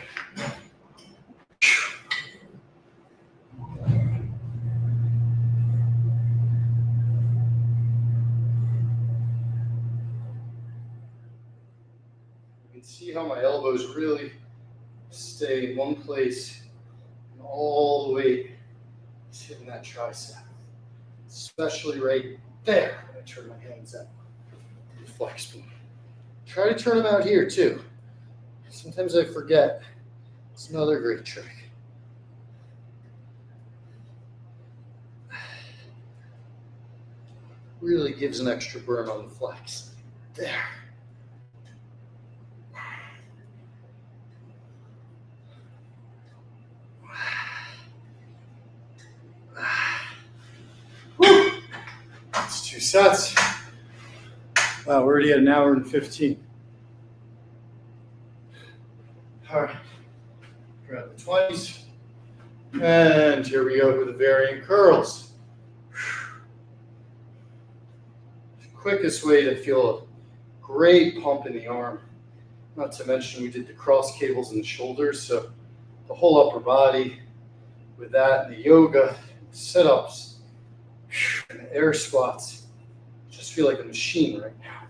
See how my elbows really stay in one place and all the way is hitting that tricep, especially right there when I turn my hands out. Flex point. Try to turn them out here too. Sometimes I forget. It's another great trick. Really gives an extra burn on the flex. There. That's 2 sets. Wow, we're already at 1 hour and 15. All right. Grab the 20s. And here we go with the varying curls. The quickest way to feel a great pump in the arm. Not to mention we did the cross cables in the shoulders, so the whole upper body with that, and the yoga, sit-ups, and the air squats. Just feel like a machine right now.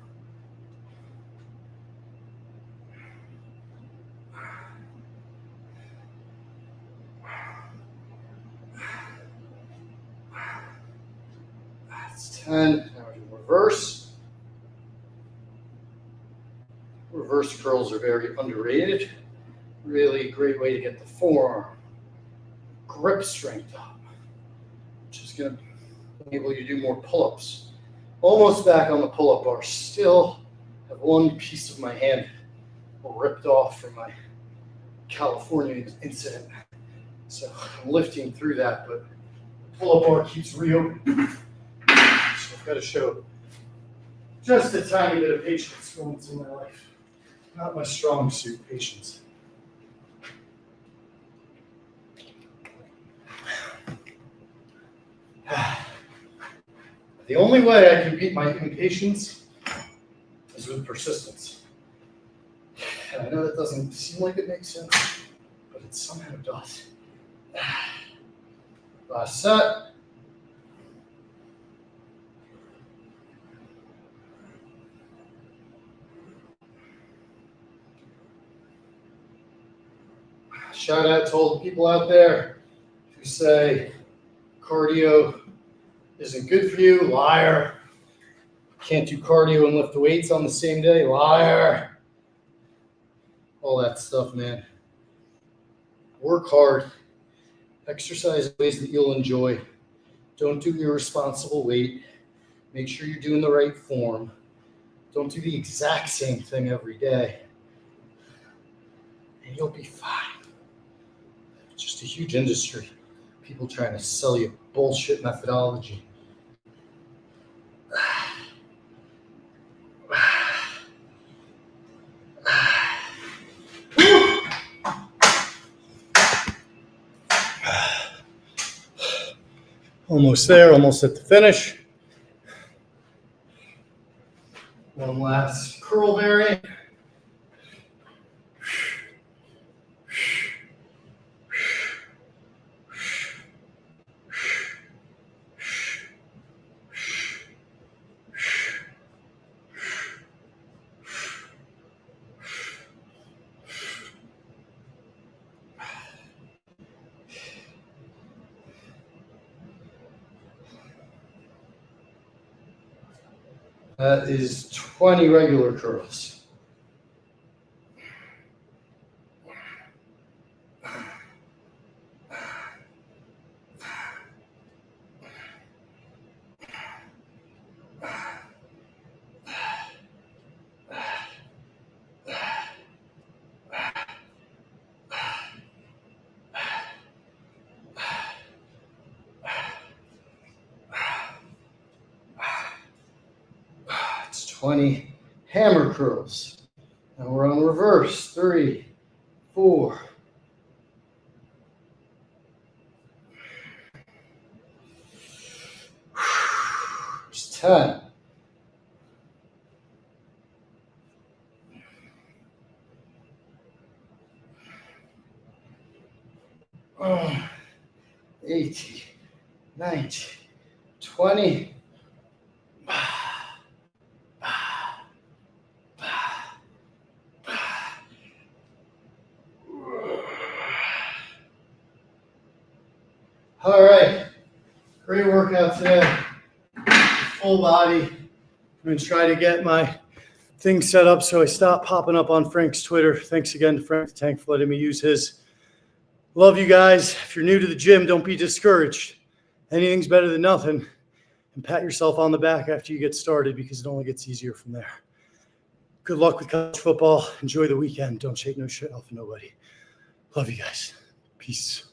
That's 10. Now we're doing reverse. Reverse curls are very underrated. Really great way to get the forearm grip strength up, which is going to enable you to do more pull-ups. Almost back on the pull-up bar. Still have one piece of my hand ripped off from my California incident. So I'm lifting through that, but the pull-up bar keeps reopening. So I've got to show just a tiny bit of patience once in my life. Not my strong suit, patience. The only way I can beat my impatience is with persistence. And I know that doesn't seem like it makes sense, but it somehow does. Last set. Shout out to all the people out there who say cardio isn't good for you. Liar. Can't do cardio and lift the weights on the same day. Liar. All that stuff, man. Work hard. Exercise in ways that you'll enjoy. Don't do irresponsible weight. Make sure you're doing the right form. Don't do the exact same thing every day. And you'll be fine. It's just a huge industry. People trying to sell you bullshit methodology. Almost there, almost at the finish. One last curl variant. That is 20 regular curls. It's 20 hammer curls. Now we're on reverse. 3, 4. There's 10. Oh, 80, 90, 20. All right, great workout today. Full body. I'm going to try to get my thing set up so I stop popping up on Frank's Twitter. Thanks again to Frank the Tank for letting me use his. Love you guys. If you're new to the gym, don't be discouraged. Anything's better than nothing. And pat yourself on the back after you get started because it only gets easier from there. Good luck with college football. Enjoy the weekend. Don't shake no shit off of nobody. Love you guys. Peace.